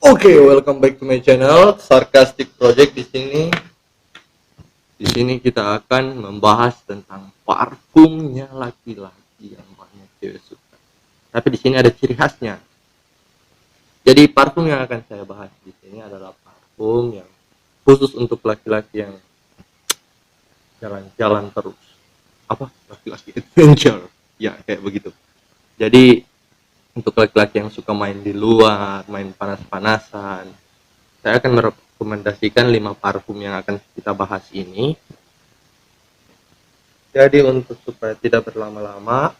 Oke, welcome back to my channel Sarcastic Project. Di sini kita akan membahas tentang parfumnya laki-laki yang banyak cewek suka. Tapi di sini ada ciri khasnya. Jadi parfum yang akan saya bahas di sini adalah parfum yang khusus untuk laki-laki yang jalan-jalan terus. Apa? Laki-laki adventure. Ya, kayak begitu. Jadi untuk laki-laki yang suka main di luar, main panas-panasan, saya akan merekomendasikan 5 parfum yang akan kita bahas ini. Jadi untuk supaya tidak berlama-lama,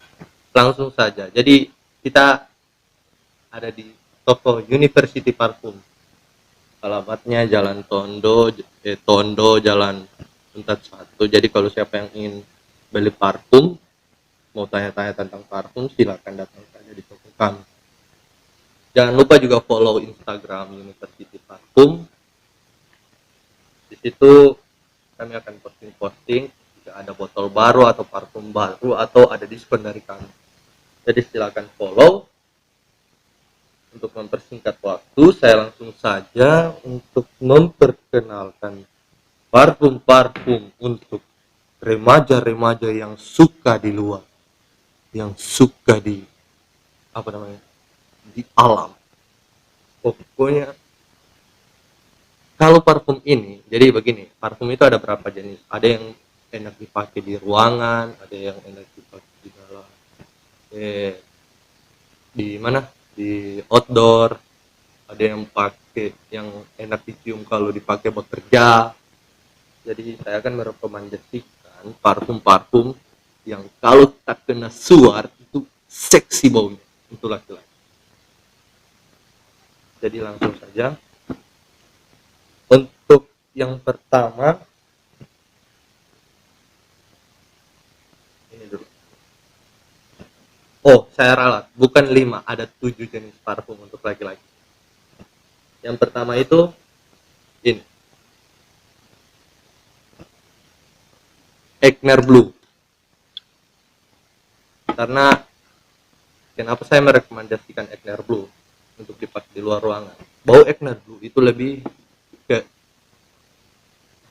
langsung saja. Jadi kita ada di toko University Parfum. Alamatnya Jalan Tondo, Jalan Untat 1. Jadi kalau siapa yang ingin beli parfum, mau tanya-tanya tentang parfum, silakan datang saja di toko kami. Jangan lupa juga follow Instagram University Parfum. Di situ kami akan posting jika ada botol baru atau parfum baru atau ada diskon dari kami. Jadi silakan follow. Untuk mempersingkat waktu, saya langsung saja untuk memperkenalkan parfum-parfum untuk remaja-remaja yang suka di luar, yang suka di di alam. Pokoknya kalau parfum ini, jadi begini, parfum itu ada berapa jenis? Ada yang enak dipakai di ruangan, ada yang enak dipakai di dalam, di mana? Di outdoor. Ada yang pakai yang enak dicium kalau dipakai bekerja. Jadi saya akan merekomendasikan parfum-parfum yang kalau tak kena suar itu seksi baunya untuk laki-laki. Jadi langsung saja. Untuk yang pertama, ini dulu. Oh, saya ralat. Bukan 5, ada 7 jenis parfum untuk laki-laki. Yang pertama itu ini. Egner Blue. Karena kenapa saya merekomendasikan Egner Blue untuk dipakai di luar ruangan? Bau Egner Blue itu lebih ke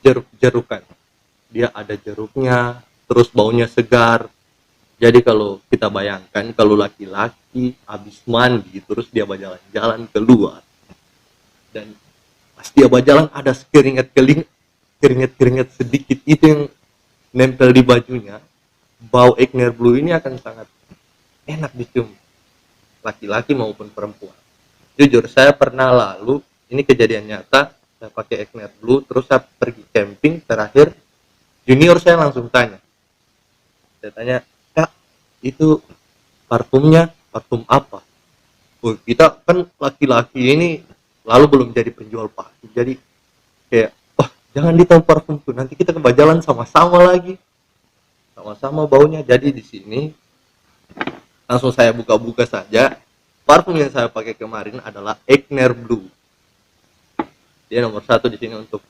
jeruk-jerukan. Dia ada jeruknya, terus baunya segar. Jadi kalau kita bayangkan kalau laki-laki habis mandi terus dia berjalan-jalan keluar, dan pas dia berjalan ada keringet sedikit itu yang nempel di bajunya, bau Egner Blue ini akan sangat enak dicium laki-laki maupun perempuan. Jujur saya pernah lalu, ini kejadian nyata, saya pakai Egner Blue, terus saya pergi camping, terakhir junior saya langsung tanya, saya tanya, Kak, itu parfumnya parfum apa? Oh, kita kan laki-laki ini lalu belum jadi penjual parfum, jadi kayak, wah jangan ditaruh parfum tuh, nanti kita kebajalan sama-sama lagi, sama-sama baunya. Jadi di sini langsung saya buka-buka saja. Parfum yang saya pakai kemarin adalah Egner Blue. Dia nomor 1 di sini untuk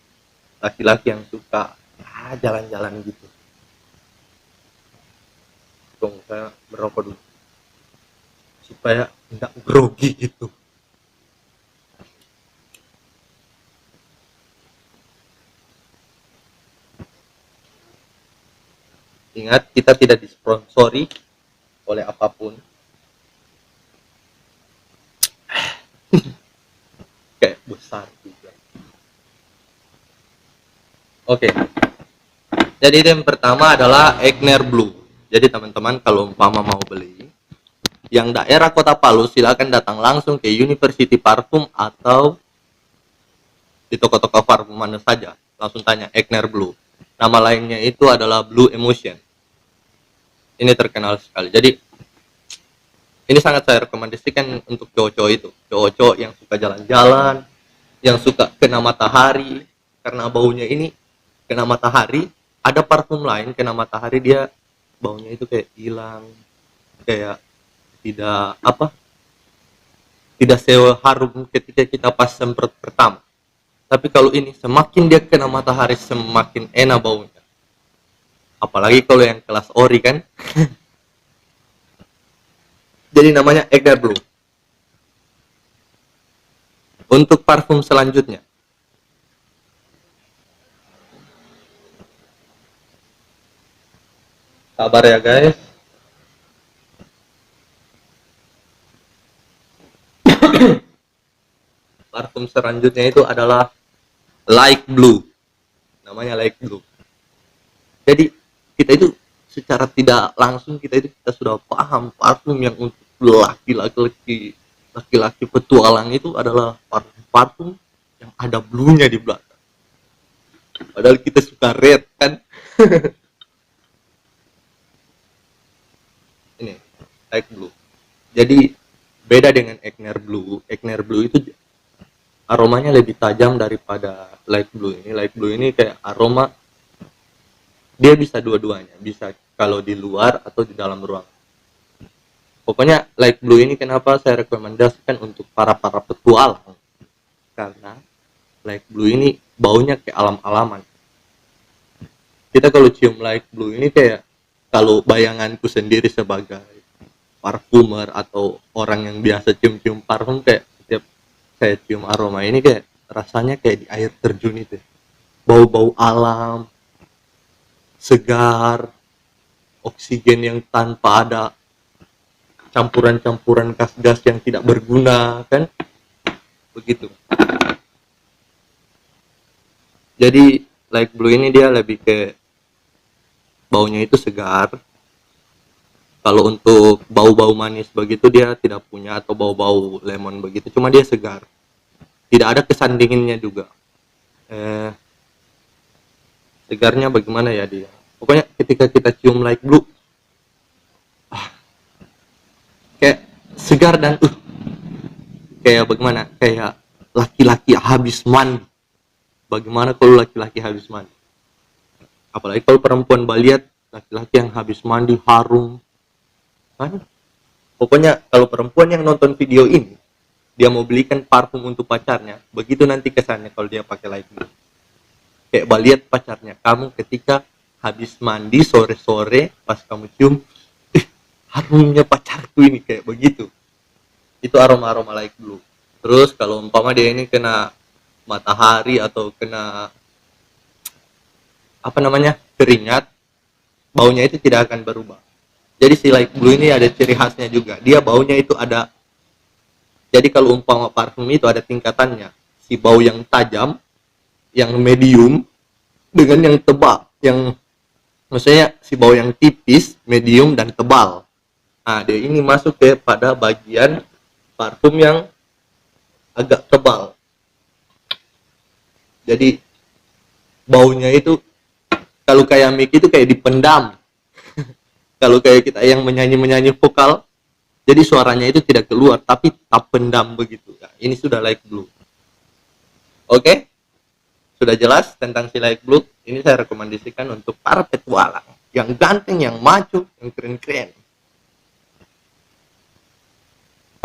laki-laki yang suka jalan-jalan gitu. Tunggu saya merokok dulu supaya tidak grogi gitu. Ingat, kita tidak disponsori oleh apapun. Kayak besar juga. Oke. Jadi yang pertama adalah Egner Blue. Jadi teman-teman kalau umpama mau beli yang daerah Kota Palu, silakan datang langsung ke University Parfum atau di toko-toko parfum mana saja. Langsung tanya Egner Blue. Nama lainnya itu adalah Blue Emotion. Ini terkenal sekali. Jadi ini sangat saya rekomendasikan untuk cowok-cowok itu. Cowok-cowok yang suka jalan-jalan, yang suka kena matahari, karena baunya ini kena matahari. Ada parfum lain kena matahari dia baunya itu kayak hilang, kayak tidak seharum ketika kita pas semprot pertama. Tapi kalau ini semakin dia kena matahari semakin enak baunya. Apalagi kalau yang kelas ori kan. Jadi namanya Egner Blue. Untuk parfum selanjutnya, sabar ya guys. Parfum selanjutnya itu adalah Light Blue. Namanya Light Blue. Jadi kita itu secara tidak langsung kita sudah paham parfum yang untuk laki-laki petualang itu adalah parfum yang ada blue-nya di belakang. Padahal kita suka red kan. Ini Light Blue. Jadi beda dengan Egner Blue. Egner Blue itu aromanya lebih tajam daripada Light Blue ini. Light Blue ini kayak aroma, dia bisa dua-duanya, bisa kalau di luar atau di dalam ruang. Pokoknya Light Blue ini kenapa saya rekomendasikan untuk para petualang, karena Light Blue ini baunya kayak alam-alaman. Kita kalau cium Light Blue ini kayak, kalau bayanganku sendiri sebagai parfumer atau orang yang biasa cium-cium parfum, kayak setiap saya cium aroma ini kayak rasanya kayak di air terjun itu, bau-bau alam, segar, oksigen yang tanpa ada campuran-campuran gas-gas yang tidak berguna kan, begitu. Jadi Light Blue ini dia lebih ke baunya itu segar. Kalau untuk bau-bau manis begitu dia tidak punya, atau bau-bau lemon begitu, cuma dia segar, tidak ada kesan dinginnya juga. Segarnya bagaimana ya dia, pokoknya ketika kita cium Light Blue kayak segar dan kayak bagaimana, kayak laki-laki habis mandi. Bagaimana kalau laki-laki habis mandi, apalagi kalau perempuan lihat laki-laki yang habis mandi harum kan. Pokoknya kalau perempuan yang nonton video ini, dia mau belikan parfum untuk pacarnya, begitu nanti kesannya kalau dia pakai Light Blue. Kayak lihat pacarnya kamu ketika habis mandi sore-sore, pas kamu cium, harumnya pacarku ini, kayak begitu. Itu aroma-aroma Light Blue. Terus kalau umpama dia ini kena matahari atau kena keringat, baunya itu tidak akan berubah. Jadi si Light Blue ini ada ciri khasnya juga, dia baunya itu ada. Jadi kalau umpama parfum itu ada tingkatannya, si bau yang tajam, yang medium, dengan yang tebal, yang maksudnya si bau yang tipis, medium, dan tebal. Nah, dia ini masuk ke pada bagian parfum yang agak tebal. Jadi baunya itu kalau kayak mic itu kayak dipendam. Kalau kayak kita yang menyanyi vokal, jadi suaranya itu tidak keluar tapi tak pendam begitu. Nah, ini sudah Light Blue. Oke? Sudah jelas tentang si Light Blue. Ini saya rekomendasikan untuk para petualang yang ganteng, yang maco, yang keren-keren.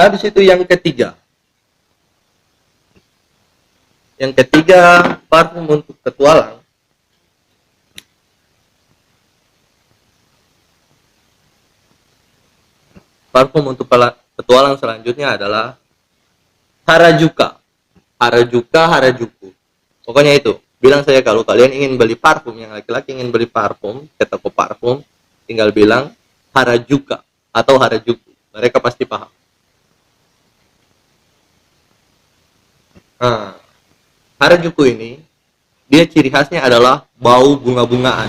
Habis itu yang ketiga. Yang ketiga, parfum untuk petualang. Parfum untuk petualang selanjutnya adalah Harajuka. Harajuku. Pokoknya itu. Bilang saya kalau kalian ingin beli parfum, yang laki-laki ingin beli parfum ke toko parfum, tinggal bilang Harajuka atau Harajuku. Mereka pasti paham. Nah, Harajuku ini, dia ciri khasnya adalah bau bunga-bungaan.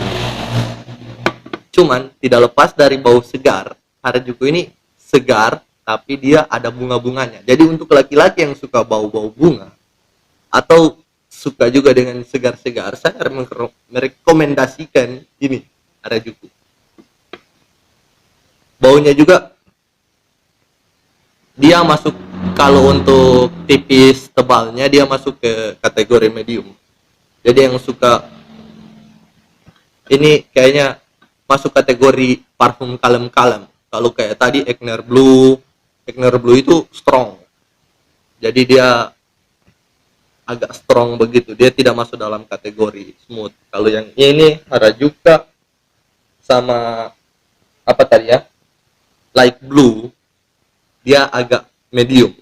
Cuman tidak lepas dari bau segar. Harajuku ini segar, tapi dia ada bunga-bunganya. Jadi untuk laki-laki yang suka bau-bau bunga, atau suka juga dengan segar-segar, saya merekomendasikan ini, Harajuku. Baunya juga, dia masuk, kalau untuk tipis tebalnya dia masuk ke kategori medium. Jadi yang suka ini kayaknya masuk kategori parfum kalem-kalem. Kalau kayak tadi Egner Blue itu strong. Jadi dia agak strong begitu. Dia tidak masuk dalam kategori smooth. Kalau yang ini Harajuka sama apa tadi ya? Light Blue, dia agak medium.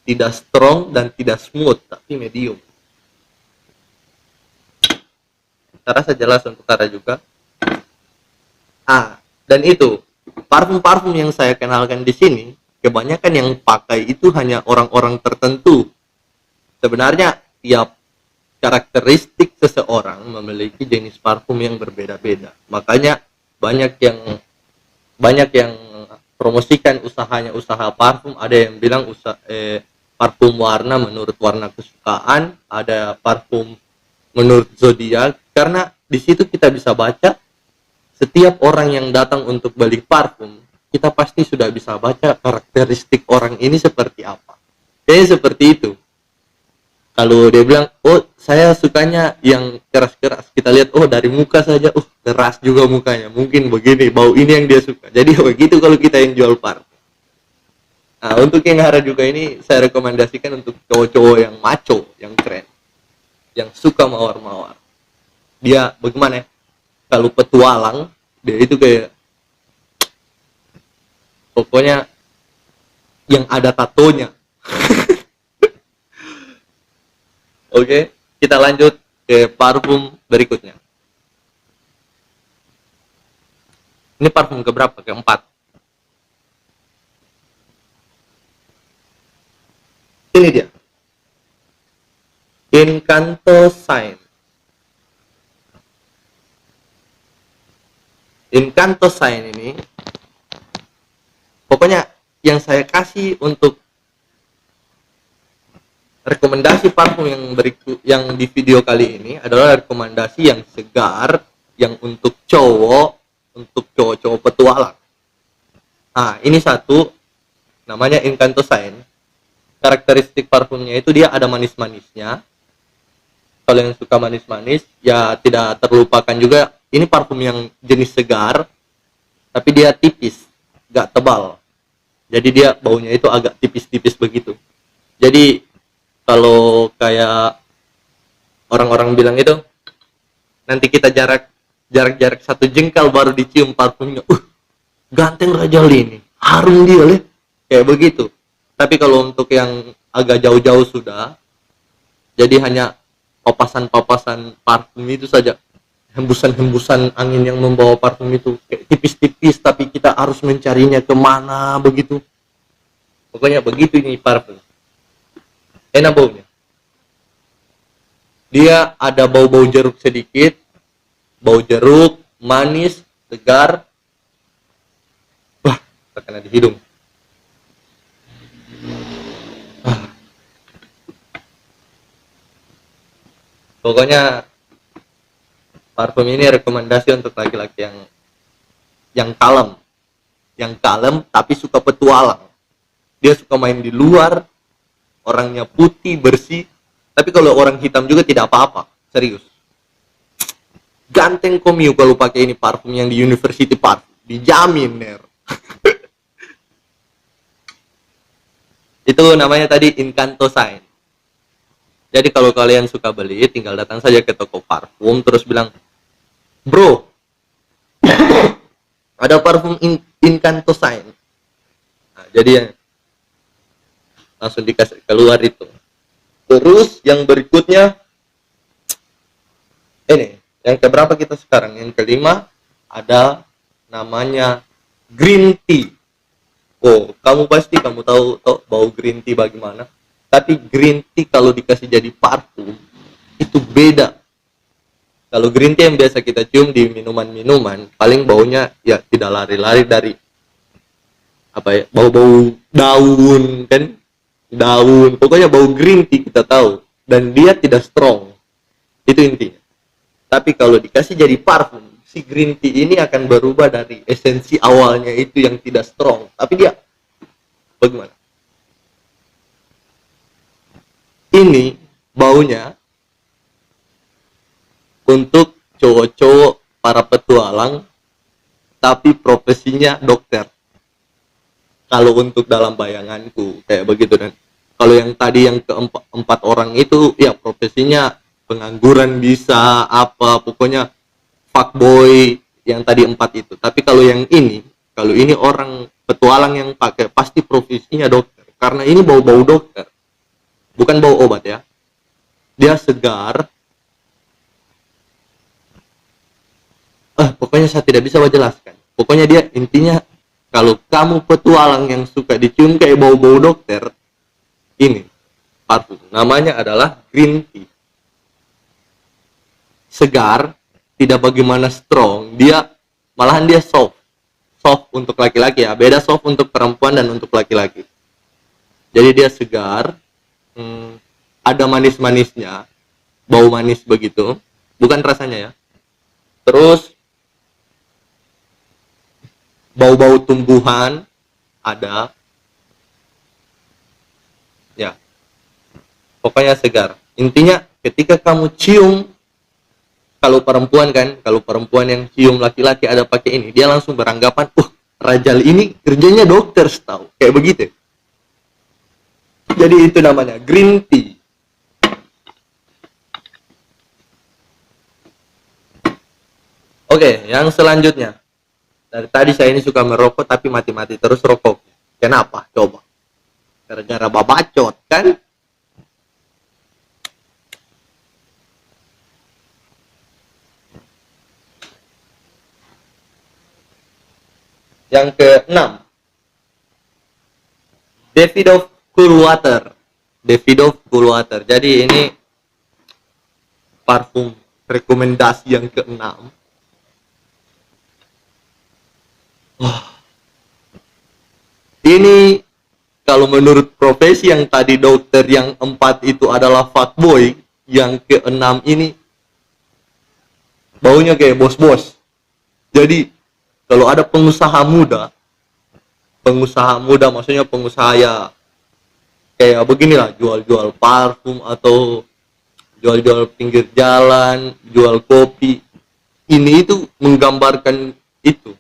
tidak strong dan tidak smooth, tapi medium. Saya rasa jelas untuk Tara juga. Dan itu parfum-parfum yang saya kenalkan di sini, kebanyakan yang pakai itu hanya orang-orang tertentu. Sebenarnya tiap karakteristik seseorang memiliki jenis parfum yang berbeda-beda. Makanya banyak yang promosikan usahanya usaha parfum. Ada yang bilang parfum warna menurut warna kesukaan, ada parfum menurut zodiak. Karena di situ kita bisa baca setiap orang yang datang untuk beli parfum, kita pasti sudah bisa baca karakteristik orang ini seperti apa. Kayaknya seperti itu. Kalau dia bilang, oh saya sukanya yang keras-keras, kita lihat, oh dari muka saja, keras juga mukanya, mungkin begini, bau ini yang dia suka. Jadi begitu kalau kita yang jual parfum. Nah, untuk yang Hara juga ini, saya rekomendasikan untuk cowok-cowok yang maco, yang keren, yang suka mawar-mawar. Dia bagaimana ya? Kalau petualang, dia itu kayak pokoknya yang ada tatonya. Oke, kita lanjut ke parfum berikutnya. Ini parfum keberapa? Keempat. Ini dia. Incantoscent. Incantoscent ini pokoknya yang saya kasih untuk rekomendasi parfum yang berikut yang di video kali ini adalah rekomendasi yang segar, yang untuk cowok-cowok petualang. Nah, ini satu namanya Incantoscent. Karakteristik parfumnya itu dia ada manis-manisnya. Kalau yang suka manis-manis ya tidak terlupakan juga. Ini parfum yang jenis segar, tapi dia tipis, gak tebal. Jadi dia baunya itu agak tipis-tipis begitu. Jadi kalau kayak orang-orang bilang itu, nanti kita jarak 1 jengkal baru dicium parfumnya. Ganteng Raja Li ini, harum dia leh, kayak begitu. Tapi kalau untuk yang agak jauh-jauh sudah, jadi hanya papasan-papasan parfum itu saja. Hembusan-hembusan angin yang membawa parfum itu kayak tipis-tipis, tapi kita harus mencarinya kemana begitu. Pokoknya begitu ini parfum. Enak baunya. Dia ada bau-bau jeruk sedikit, bau jeruk, manis, segar. Wah, terkena di hidung. Pokoknya parfum ini rekomendasi untuk laki-laki yang kalem tapi suka petualang. Dia suka main di luar, orangnya putih bersih, tapi kalau orang hitam juga tidak apa-apa, serius. Ganteng komiu kalau pakai ini parfum yang di University Parfum, dijamin ner. Itu namanya tadi Incantoscent. Jadi kalau kalian suka beli, tinggal datang saja ke toko parfum terus bilang, bro, ada parfum Incantoscent. Nah, jadi langsung dikasih keluar itu. Terus yang berikutnya, ini yang keberapa kita sekarang? Yang kelima ada namanya green tea. Oh, kamu tahu bau green tea bagaimana? Tapi green tea kalau dikasih jadi parfum itu beda. Kalau green tea yang biasa kita cium di minuman-minuman, paling baunya ya tidak lari-lari dari apa ya, bau-bau daun kan, daun. Pokoknya bau green tea kita tahu, dan dia tidak strong. Itu intinya. Tapi kalau dikasih jadi parfum, si green tea ini akan berubah dari esensi awalnya itu yang tidak strong, tapi dia bagaimana? Ini baunya untuk cowok-cowok para petualang tapi profesinya dokter. Kalau untuk dalam bayanganku kayak begitu. Dan kalau yang tadi yang keempat orang itu ya profesinya pengangguran bisa apa, pokoknya fuckboy yang tadi 4 itu. Tapi kalau ini orang petualang yang pakai pasti profesinya dokter, karena ini bau-bau dokter. bukan bau obat ya. Dia segar. Pokoknya saya tidak bisa menjelaskan. Pokoknya dia intinya, kalau kamu petualang yang suka dicium kayak bau-bau dokter, ini parfum. Namanya adalah green tea. Segar, tidak bagaimana strong, malahan dia soft untuk laki-laki ya, beda soft untuk perempuan dan untuk laki-laki. Jadi dia segar, ada manis-manisnya, bau manis begitu, bukan rasanya ya. Terus bau-bau tumbuhan ada, ya pokoknya segar. Intinya ketika kamu cium, kalau perempuan yang cium laki-laki ada pakai ini, dia langsung beranggapan, Rajal ini kerjanya dokter, tahu kayak begitu. Jadi itu namanya green tea. Oke, yang selanjutnya, dari tadi saya ini suka merokok tapi mati-mati terus rokok. Kenapa? Coba. Gara-gara babacot kan? Yang keenam, Davidoff Cool Water. Davidoff Cool Water. Jadi ini parfum rekomendasi yang keenam. Ini kalau menurut profesi yang tadi dokter, yang 4 itu adalah fuckboy, yang keenam ini baunya kayak bos-bos. Jadi kalau ada pengusaha muda maksudnya pengusaha ya kayak beginilah, jual-jual parfum atau jual-jual pinggir jalan, jual kopi, ini itu menggambarkan itu,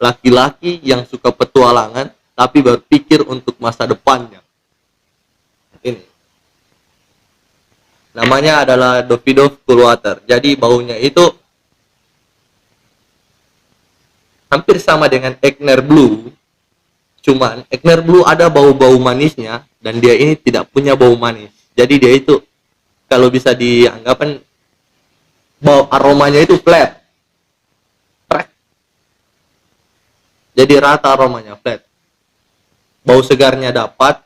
laki-laki yang suka petualangan tapi berpikir untuk masa depannya. Ini namanya adalah Davidoff Cool Water. Jadi baunya itu hampir sama dengan Egner Blue, cuman Egner Blue ada bau-bau manisnya dan dia ini tidak punya bau manis. Jadi dia itu kalau bisa dianggapkan bau aromanya itu flat. Jadi rata aromanya, flat. Bau segarnya dapat.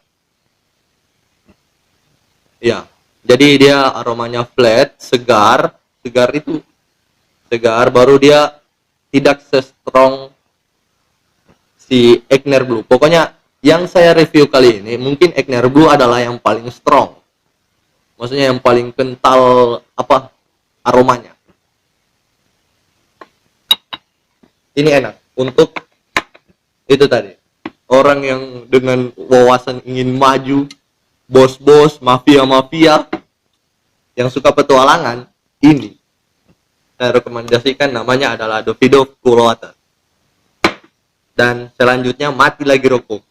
Ya, jadi dia aromanya flat, segar. Segar, baru dia tidak se-strong si Egner Blue. Pokoknya yang saya review kali ini, mungkin Egner Blue adalah yang paling strong. Maksudnya yang paling kental aromanya. Ini enak untuk itu tadi, orang yang dengan wawasan ingin maju, bos-bos, mafia-mafia yang suka petualangan, ini saya rekomendasikan. Namanya adalah Davidoff Cool Water. Dan selanjutnya mati lagi rokok.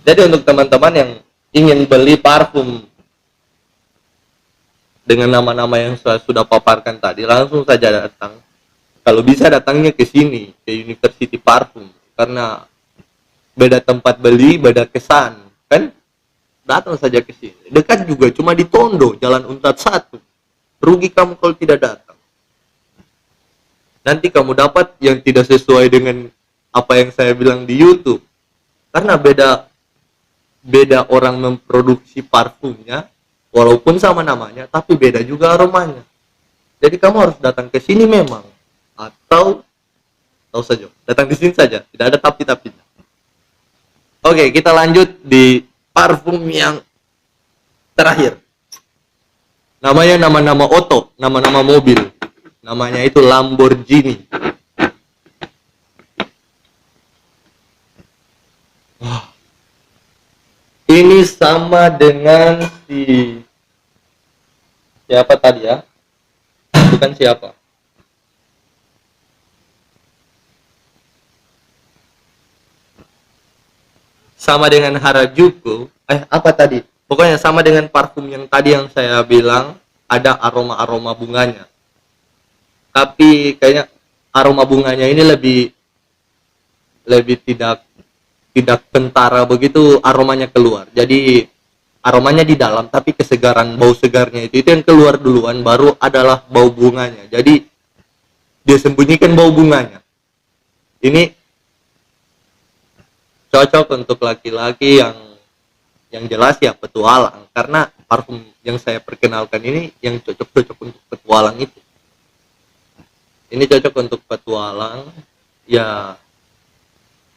Jadi untuk teman-teman yang ingin beli parfum dengan nama-nama yang saya sudah paparkan tadi, langsung saja datang. Kalau bisa datangnya ke sini, ke University Parfum, karena beda tempat beli, beda kesan, kan? Datang saja ke sini. Dekat juga, cuma di Tondo, Jalan Untat 1. Rugi kamu kalau tidak datang. Nanti kamu dapat yang tidak sesuai dengan apa yang saya bilang di YouTube. Karena beda orang memproduksi parfumnya, walaupun sama namanya, tapi beda juga aromanya. Jadi kamu harus datang ke sini memang, atau tahu saja, datang di sini saja, tidak ada tapi-tapinya. Oke, kita lanjut di parfum yang terakhir. Namanya nama-nama oto, nama-nama mobil. Namanya itu Lamborghini. Ini sama dengan siapa tadi ya? Bukan siapa. Sama dengan Harajuku. Apa tadi? Pokoknya sama dengan parfum yang tadi yang saya bilang, ada aroma-aroma bunganya. tapi kayaknya aroma bunganya ini lebih lebih tidak tidak kentara begitu aromanya keluar. Jadi aromanya di dalam tapi kesegaran bau segarnya itu yang keluar duluan, baru adalah bau bunganya. Jadi dia sembunyikan bau bunganya. Ini cocok untuk laki-laki yang jelas ya petualang, karena parfum yang saya perkenalkan ini yang cocok-cocok untuk petualang itu. Ini cocok untuk petualang ya,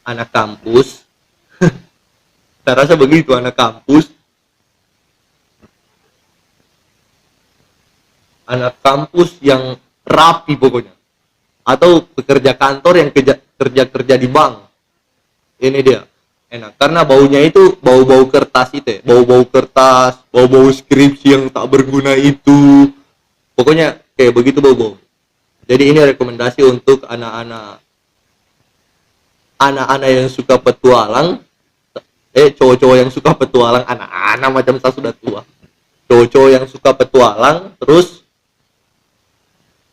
anak kampus. Saya rasa begitu, anak kampus, yang rapi pokoknya, atau pekerja kantor yang kerja di bank. Ini dia enak karena baunya itu bau-bau kertas itu ya. Bau-bau kertas, bau-bau skripsi yang tak berguna itu, pokoknya kayak begitu bau-bau. Jadi ini rekomendasi untuk anak-anak yang suka petualang, cowok-cowok yang suka petualang, anak-anak macam saya sudah tua, cowok-cowok yang suka petualang, terus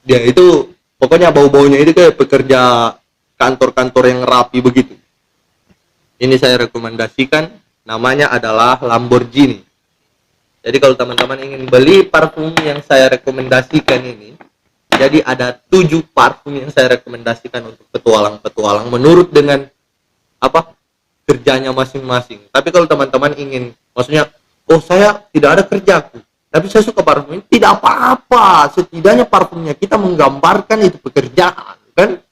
dia itu pokoknya bau-baunya itu kayak pekerja kantor-kantor yang rapi begitu. Ini saya rekomendasikan, namanya adalah Lamborghini. Jadi kalau teman-teman ingin beli parfum yang saya rekomendasikan ini, jadi ada 7 parfum yang saya rekomendasikan untuk petualang-petualang menurut dengan kerjanya masing-masing. Tapi kalau teman-teman ingin, maksudnya, oh saya tidak ada kerjaku, tapi saya suka parfum ini, tidak apa-apa. Setidaknya parfumnya kita menggambarkan itu pekerjaan, kan?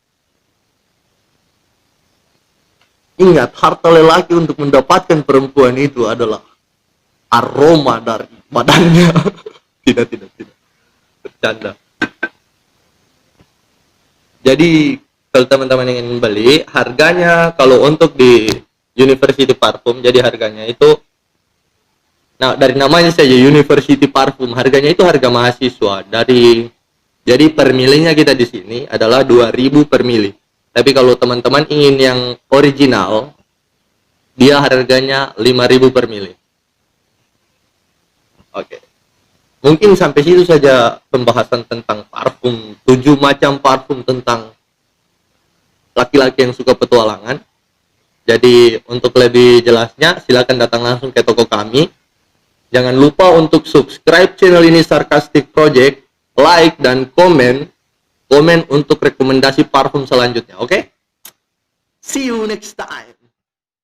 Ingat, harta lelaki untuk mendapatkan perempuan itu adalah aroma dari badannya. Tidak. Bercanda. Jadi kalau teman-teman ingin beli, harganya kalau untuk di University Parfum, jadi harganya itu, nah dari namanya saja University Parfum, harganya itu harga mahasiswa. Jadi per milinya kita di sini adalah 2.000 per mili. Tapi kalau teman-teman ingin yang original, dia harganya 5.000 per mili. Oke. Mungkin sampai situ saja pembahasan tentang parfum, 7 macam parfum tentang laki-laki yang suka petualangan. Jadi untuk lebih jelasnya silakan datang langsung ke toko kami. Jangan lupa untuk subscribe channel ini, Sarcastic Project, like dan komen untuk rekomendasi parfum selanjutnya. Oke? See you next time.